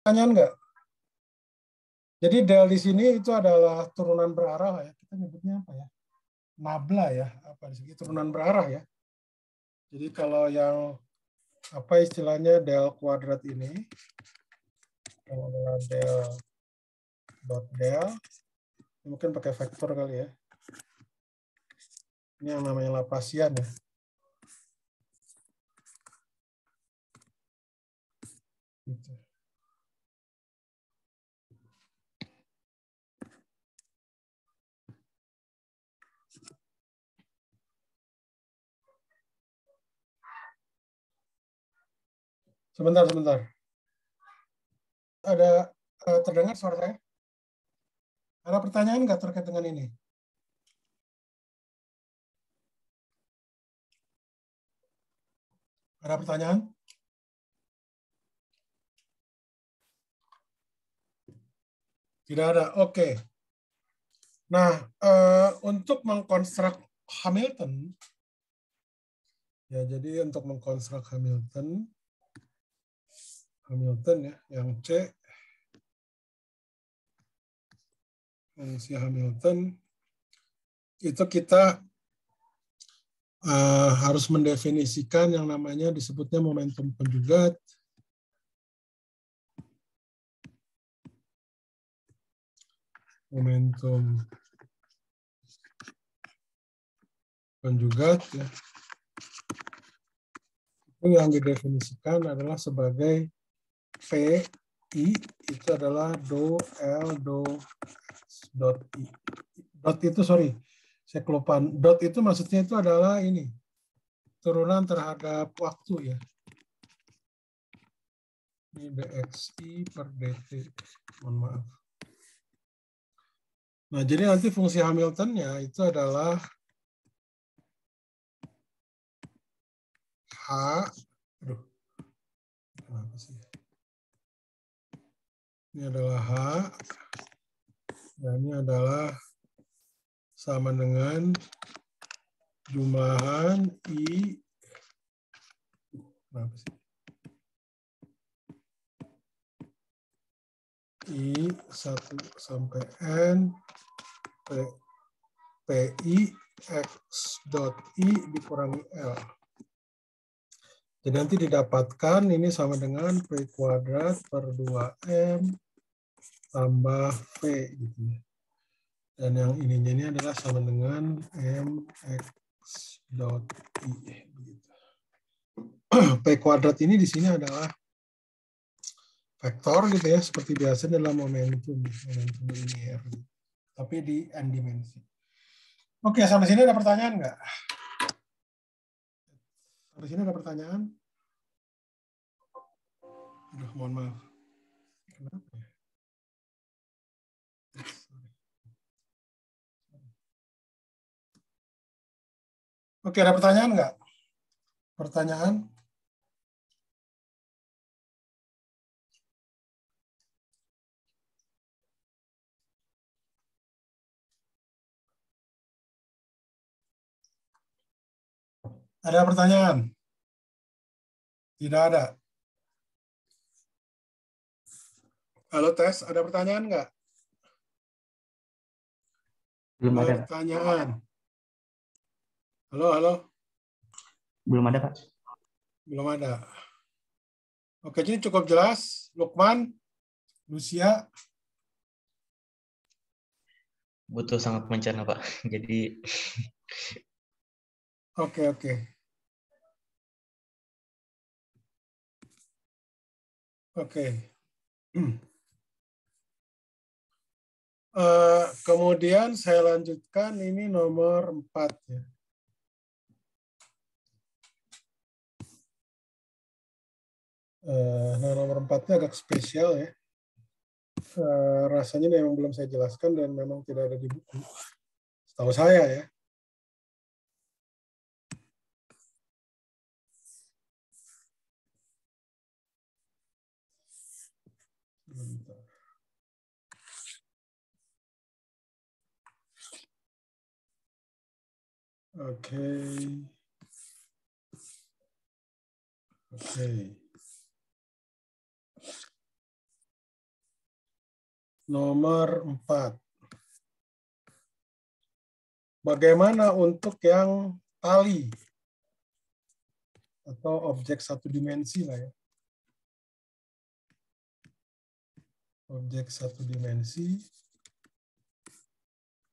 Pertanyaan nggak? Jadi del di sini itu adalah turunan berarah ya. Kita nyebutnya apa ya? Nabla ya. Apa di sini turunan berarah ya. Jadi kalau yang apa istilahnya del kuadrat ini, yang adalah del dot del, mungkin pakai vektor kali ya. Ini yang namanya Laplacian ya. Gitu. Sebentar. Ada terdengar suara saya? Ada pertanyaan nggak terkait dengan ini? Ada pertanyaan? Tidak ada. Oke. Nah, untuk mengkonstruk Hamilton, ya jadi untuk mengkonstruk Hamilton ya, yang C, fungsi Hamilton, itu kita harus mendefinisikan yang namanya disebutnya momentum konjugat. Momentum konjugat ya. Itu yang didefinisikan adalah sebagai P I itu adalah do L do X dot I. Dot itu saya kelupaan. Dot itu maksudnya itu adalah ini turunan terhadap waktu ya. Ini dxi per dt. Mohon maaf. Nah, jadi nanti fungsi Hamiltonnya itu adalah H, aduh, kenapa sih? Ini adalah H, dan ini adalah sama dengan jumlahan I, kenapa sih? I 1 sampai N, PI, X dot I dikurangi L. Jadi nanti didapatkan ini sama dengan P kuadrat per 2M tambah V gitu ya. Dan yang ininya ini adalah sama dengan MX dot I. P kuadrat ini di sini adalah vektor gitu ya, seperti biasa dalam momentum linear, tapi di n dimensi. Oke, sampai sini ada pertanyaan nggak? Sampai sini ada pertanyaan? Aduh, mohon maaf. Kenapa ya? Oke, ada pertanyaan nggak? Pertanyaan? Ada pertanyaan? Tidak ada. Halo tes, ada pertanyaan nggak? Belum ada, Pak. Pertanyaan. Halo. Belum ada, Pak. Belum ada. Oke, jadi cukup jelas. Lukman, Lucia. Butuh sangat mencerna, Pak. Jadi Oke. Kemudian saya lanjutkan ini nomor 4 ya. Nah, nomor 4-nya agak spesial ya. Rasanya memang belum saya jelaskan dan memang tidak ada di buku. Setahu saya ya. Oke. Nomor 4. Bagaimana untuk yang tali atau objek satu dimensi lah ya. Objek satu dimensi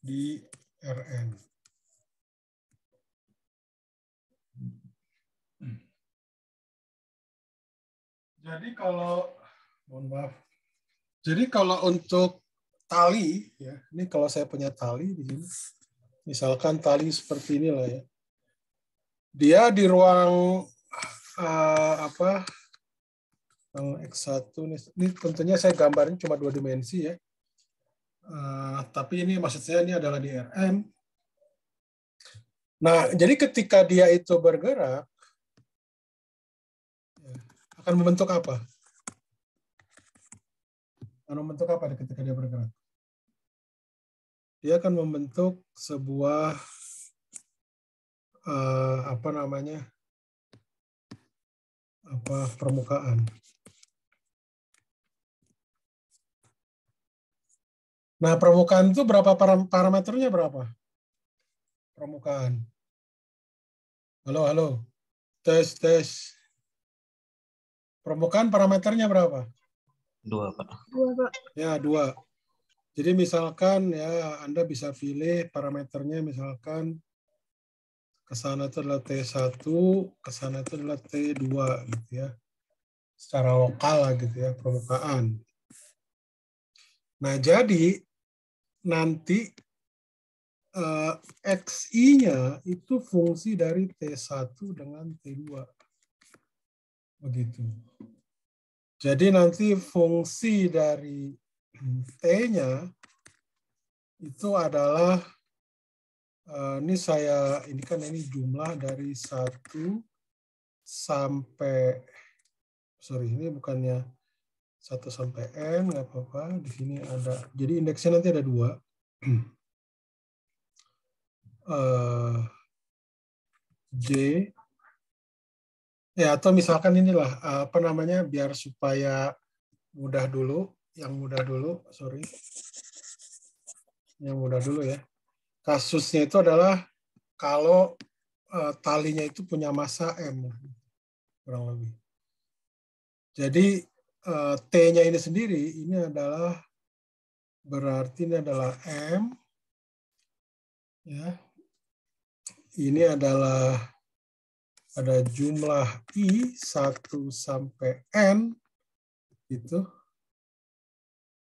di Rn. Jadi kalau untuk tali ya, ini kalau saya punya tali di sini. Misalkan tali seperti inilah ya. Dia di ruang yang X1 ini tentunya saya gambarnya cuma 2 dimensi ya. Tapi ini maksud saya ini adalah di Rn. Nah, jadi ketika dia itu bergerak akan membentuk apa? Akan membentuk apa ketika dia bergerak? Dia akan membentuk sebuah permukaan. Nah, permukaan itu berapa parameternya berapa? Permukaan. Halo. Tes. Permukaan parameternya berapa? 2, Pak. 2, Pak. Ya, 2. Jadi misalkan ya Anda bisa pilih parameternya misalkan ke sana itu adalah T1, ke sana itu adalah T2 gitu ya. Secara lokal lah gitu ya, permukaan. Nah, jadi nanti XI-nya itu fungsi dari T1 dengan T2. Begitu. Jadi nanti fungsi dari T-nya itu adalah ini ini jumlah dari 1 sampai ini bukannya 1 sampai N, nggak apa-apa. Di sini ada, jadi indeksnya nanti ada 2. J ya, atau misalkan inilah biar supaya mudah dulu, yang mudah dulu ya. Kasusnya itu adalah kalau talinya itu punya massa M kurang lebih. Jadi T-nya ini sendiri ini adalah berarti ini adalah M ya. Ini adalah ada jumlah I 1 sampai N gitu.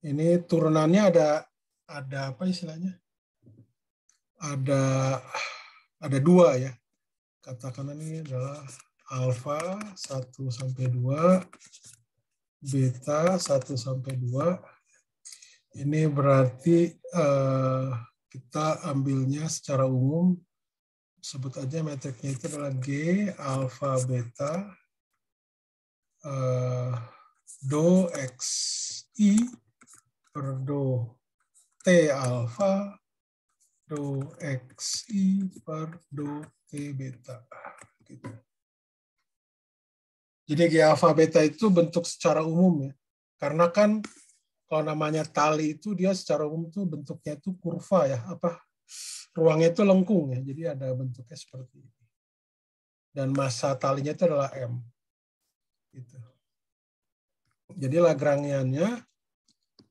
Ini turunannya ada apa istilahnya? Ada 2 ya. Katakan ini adalah alfa 1 sampai 2, beta 1 sampai 2. Ini berarti kita ambilnya secara umum, sebut aja metriknya itu adalah G alfa beta do XI per do T alfa do XI per do T beta. Gitu. Jadi G alfa beta itu bentuk secara umum ya. Karena kan kalau namanya tali itu dia secara umum tuh bentuknya itu kurva ya, ruangnya itu lengkung ya. Jadi ada bentuknya seperti ini. Dan massa talinya itu adalah M. Gitu. Jadi Lagrangiannya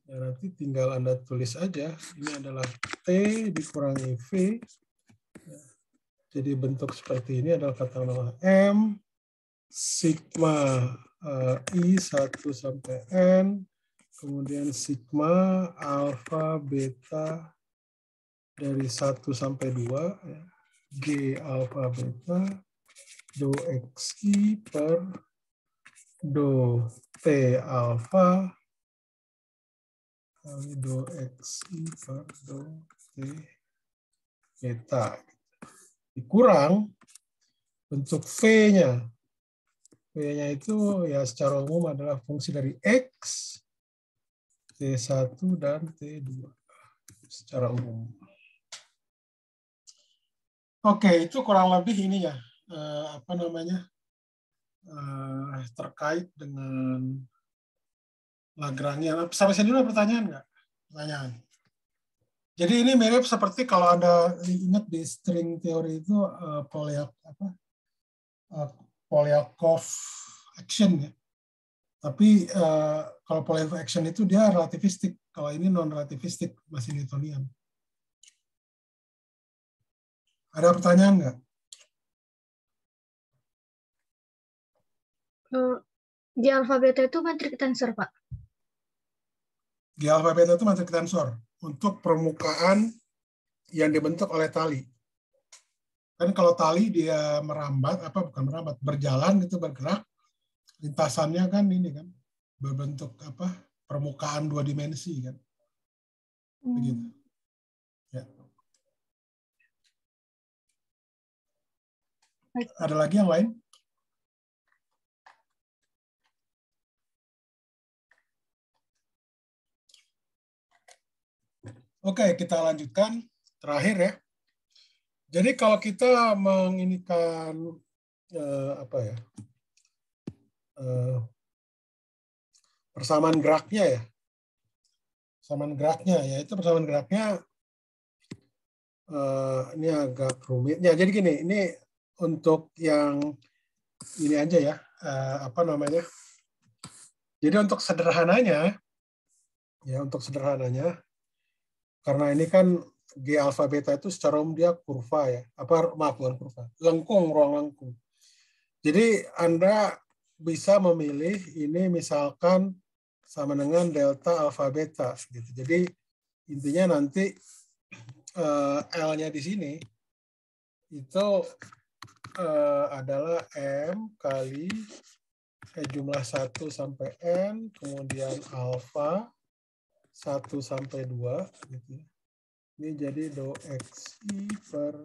ya nanti tinggal Anda tulis aja. Ini adalah T dikurangi V. Jadi bentuk seperti ini adalah katakanlah M sigma I 1 sampai N, kemudian sigma alfa beta dari 1 sampai 2, ya. G alfa beta do XI per do T alfa kali do XI per do T beta. Dikurang bentuk V-nya. V-nya itu ya secara umum adalah fungsi dari X, T1 dan T2 secara umum. Oke, itu kurang lebih ini ya, terkait dengan Lagrangian. Sampai sini ada pertanyaan nggak? pertanyaan. Jadi ini mirip seperti kalau Anda ingat di string teori itu Polyakov action ya. Tapi kalau Polyakov action itu dia relativistik, kalau ini non relativistik, masih Newtonian. Ada pertanyaan nggak? Di alfa beta itu metrik tensor, Pak. Di alfa beta itu metrik tensor untuk permukaan yang dibentuk oleh tali. Kan kalau tali dia merambat, bukan merambat, berjalan gitu, bergerak, lintasannya kan ini kan berbentuk permukaan 2 dimensi kan. Begitu. Ya. Ada lagi yang lain? Oke, kita lanjutkan. Terakhir ya. Jadi kalau kita menginikan persamaan geraknya ya. Persamaan geraknya, yaitu persamaan geraknya ini agak rumit. Ya, jadi gini, ini untuk yang ini aja ya, Jadi untuk sederhananya, karena ini kan G alfa beta itu secara umum dia kurva ya, bukan kurva, ruang lengkung. Jadi Anda bisa memilih ini misalkan sama dengan delta alfa beta gitu. Jadi intinya nanti L-nya di sini itu adalah M kali jumlah 1 sampai N, kemudian alfa 1 sampai 2 gitu. Ini jadi do XI per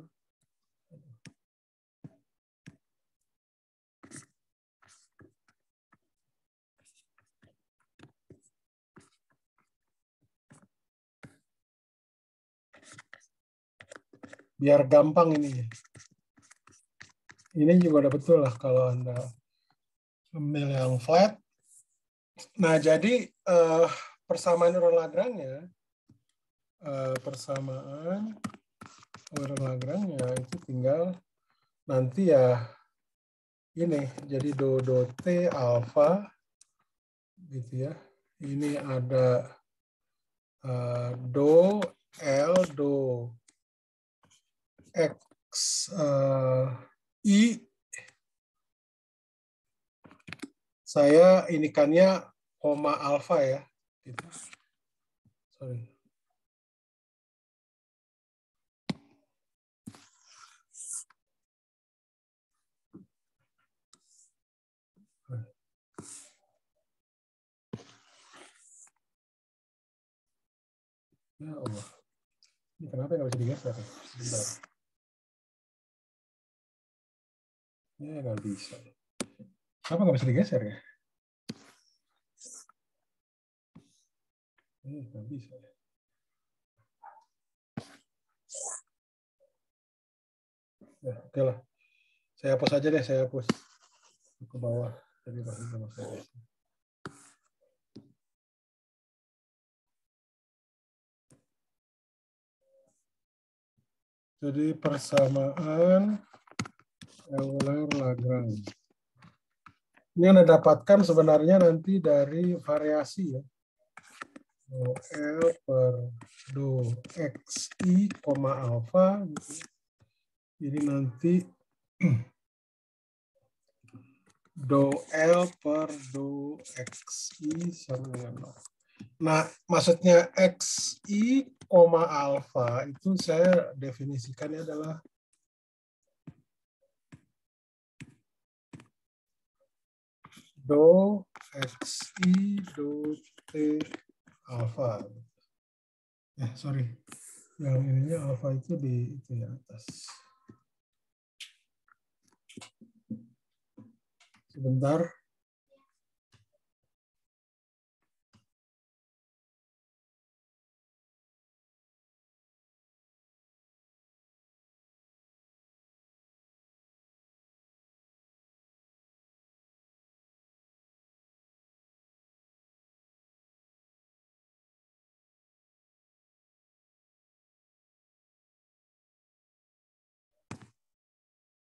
biar gampang ini. Ini juga udah betul lah kalau Anda ambil yang flat. Nah, jadi persamaan urut Lagrange itu tinggal nanti ya ini jadi do T alfa gitu ya. Ini ada do L do X I. Saya inikannya koma alfa ya. Gitu. Sorry. Ya Allah. Ini kenapa nggak bisa digeser? Bentar. Ya nggak bisa. Kenapa nggak bisa digeser ya? Nggak bisa ya. Ya, oke lah. Saya hapus aja deh, saya hapus ke bawah. Jadi masih sama saya. Jadi persamaan Euler-Lagrange. Ini Anda dapatkan sebenarnya nanti dari variasi ya. Do L per do XI, alfa. Jadi nanti do L per do XI sama dengan 0. Nah, maksudnya XI, alfa itu saya definisikannya adalah do XI do T alfa. Sorry. Yang ininya alfa itu di atas. Sebentar.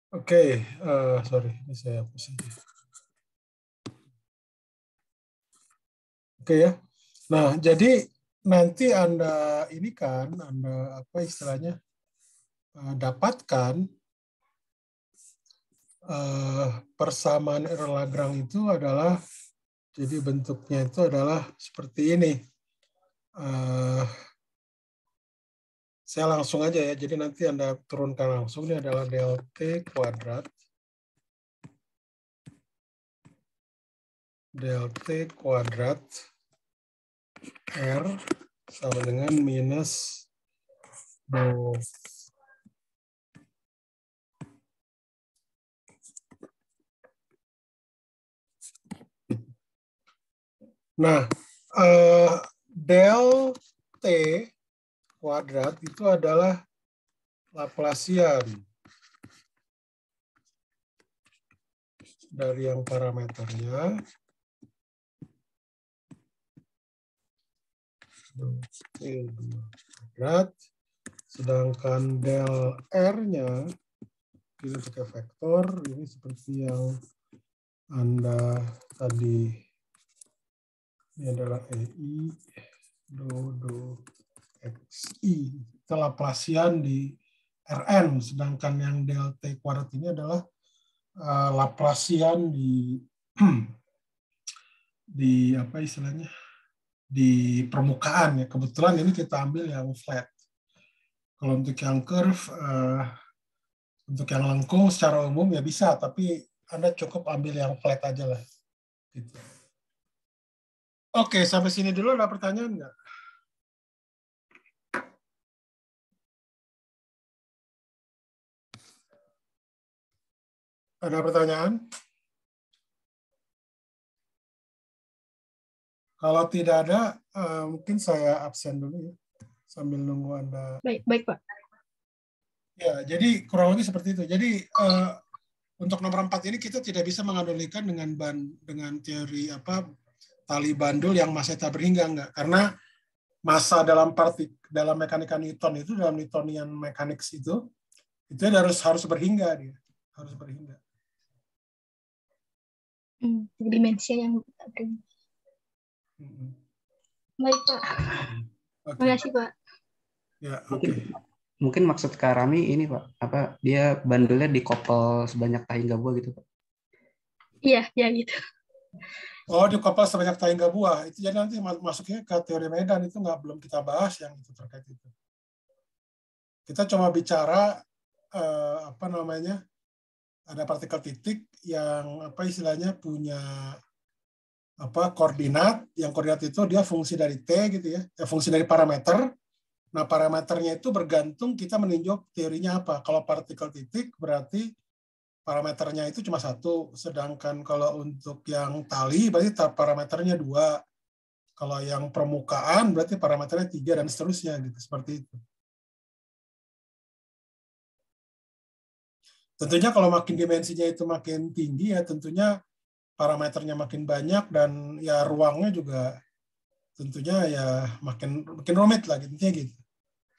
Oke, sorry, ini saya hapus aja. Oke ya. Nah, jadi nanti Anda ini kan, Anda apa istilahnya, dapatkan persamaan error Lagrange itu adalah, jadi bentuknya itu adalah seperti ini. Saya langsung aja ya, jadi nanti Anda turunkan langsung, ini adalah del T kuadrat. Del T kuadrat R sama dengan minus do. Nah, del T kuadrat itu adalah Laplacian dari yang parameternya. T kuadrat. Sedangkan del R-nya, ini pakai vektor, ini seperti yang Anda tadi, ini adalah EI, do XI, itu Laplacian di Rn, sedangkan yang del T kuadrat ini adalah Laplacian di apa istilahnya, di permukaan ya. Kebetulan ini kita ambil yang flat. Kalau untuk yang curve, untuk yang lengkung secara umum ya bisa, tapi Anda cukup ambil yang flat aja lah. Gitu. Oke, sampai sini dulu ada pertanyaan nggak? Ada pertanyaan? Kalau tidak ada, mungkin saya absen dulu ya, sambil nunggu Anda. Baik, Pak. Ya, jadi kurang lebih seperti itu. Jadi untuk nomor 4 ini kita tidak bisa menganalogikan dengan teori apa tali bandul yang massa tak berhingga, enggak, karena massa dalam mekanika Newton itu, dalam Newtonian mechanics itu harus berhingga, dia harus berhingga. Dimensi yang berhingga. Baik, Pak. Okay. Terima kasih, Pak. Ya, oke. Mungkin maksud Kak Rami ini, Pak, apa dia bandulnya dikopel sebanyak tahi gabua gitu, Pak? Iya, ya gitu. Oh, dikopel sebanyak tahi gabua. Itu jadi nanti masuknya ke teori medan, itu belum kita bahas yang itu terkait itu. Kita cuma bicara apa namanya, ada partikel titik yang apa istilahnya punya apa koordinat, yang koordinat itu dia fungsi dari T gitu ya, fungsi dari parameter. Nah, parameternya itu bergantung kita meninjau teorinya apa. Kalau partikel titik berarti parameternya itu cuma satu, sedangkan kalau untuk yang tali berarti parameternya 2. Kalau yang permukaan berarti parameternya 3 dan seterusnya gitu, seperti itu. Tentunya kalau makin dimensinya itu makin tinggi ya tentunya parameternya makin banyak dan ya ruangnya juga tentunya ya makin rumit lah intinya gitu.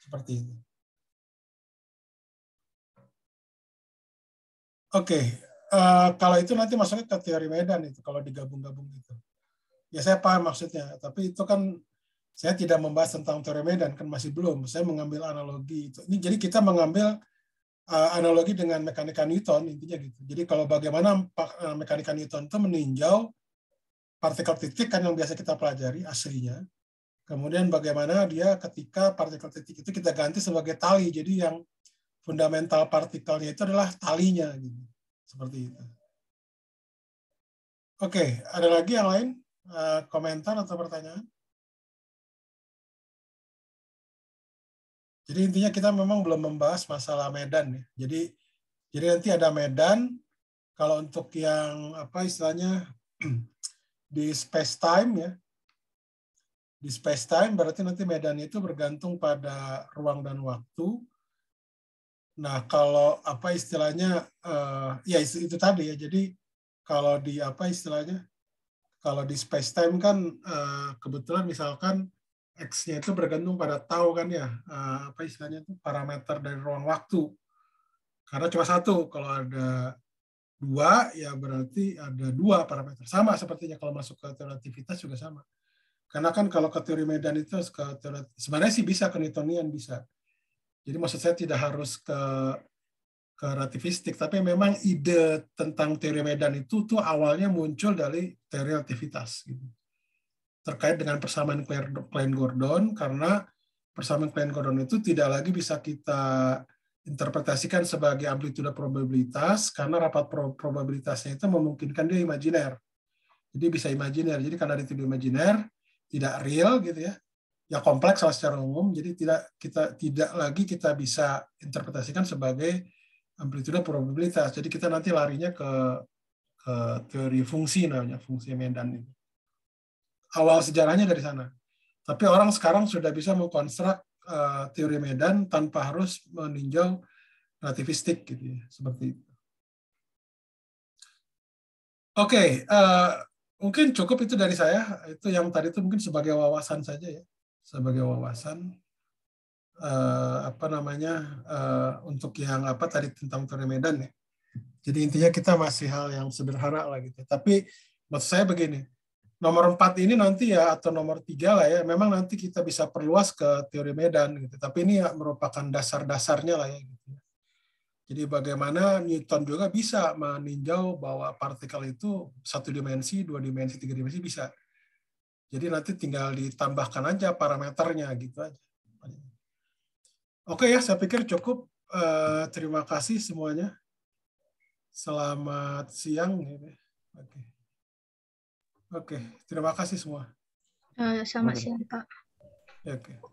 Seperti itu. Oke, kalau itu nanti masuknya ke teori medan itu kalau digabung-gabung gitu. Ya saya paham maksudnya, tapi itu kan saya tidak membahas tentang teori medan, kan masih belum. Saya mengambil analogi itu. Ini jadi kita mengambil analogi dengan mekanika Newton intinya gitu. Jadi kalau bagaimana mekanika Newton itu meninjau partikel titik kan yang biasa kita pelajari aslinya. Kemudian bagaimana dia ketika partikel titik itu kita ganti sebagai tali. Jadi yang fundamental partikelnya itu adalah talinya gitu. Seperti itu. Oke, ada lagi yang lain? Komentar atau pertanyaan? Jadi intinya kita memang belum membahas masalah medan ya. Jadi nanti ada medan. Kalau untuk yang apa istilahnya di space time ya. Di space time berarti nanti medannya itu bergantung pada ruang dan waktu. Nah, kalau apa istilahnya ya itu tadi ya. Jadi kalau di apa istilahnya kalau di space time kan kebetulan misalkan X-nya itu bergantung pada tau kan ya, apa istilahnya itu parameter dari ruang waktu. Karena cuma satu, kalau ada dua, ya berarti ada dua parameter. Sama sepertinya kalau masuk ke relativitas juga sama. Karena kan kalau ke teori medan itu sebenarnya sih bisa ke Newtonian bisa. Jadi maksud saya tidak harus ke relativistik, tapi memang ide tentang teori medan itu tuh awalnya muncul dari teori relativitas. Gitu. Terkait dengan persamaan Klein-Gordon, karena persamaan Klein-Gordon itu tidak lagi bisa kita interpretasikan sebagai amplitude probabilitas, karena rapat probabilitasnya itu memungkinkan dia imajiner. Jadi bisa imajiner. Jadi karena itu imajiner, tidak real gitu ya. Ya kompleks lah secara umum, jadi tidak lagi kita bisa interpretasikan sebagai amplitude probabilitas. Jadi kita nanti larinya ke teori fungsi namanya, fungsi medan itu. Awal sejarahnya dari sana. Tapi orang sekarang sudah bisa mengkonstruk teori medan tanpa harus meninjau relativistik gitu ya, seperti itu. Oke, mungkin cukup itu dari saya. Itu yang tadi itu mungkin sebagai wawasan saja ya, sebagai wawasan. Untuk yang tadi tentang teori medan ya. Jadi intinya kita masih hal yang sederhana lah gitu. Tapi maksud saya begini, nomor 4 ini nanti ya, atau nomor 3 lah ya, memang nanti kita bisa perluas ke teori medan gitu. Tapi ini ya merupakan dasar-dasarnya lah ya gitu. Jadi bagaimana Newton juga bisa meninjau bahwa partikel itu 1 dimensi, 2 dimensi, 3 dimensi bisa. Jadi nanti tinggal ditambahkan aja parameternya gitu aja. Oke ya, saya pikir cukup. Terima kasih semuanya. Selamat siang. Oke, terima kasih semua. Selamat siang, Pak. Oke.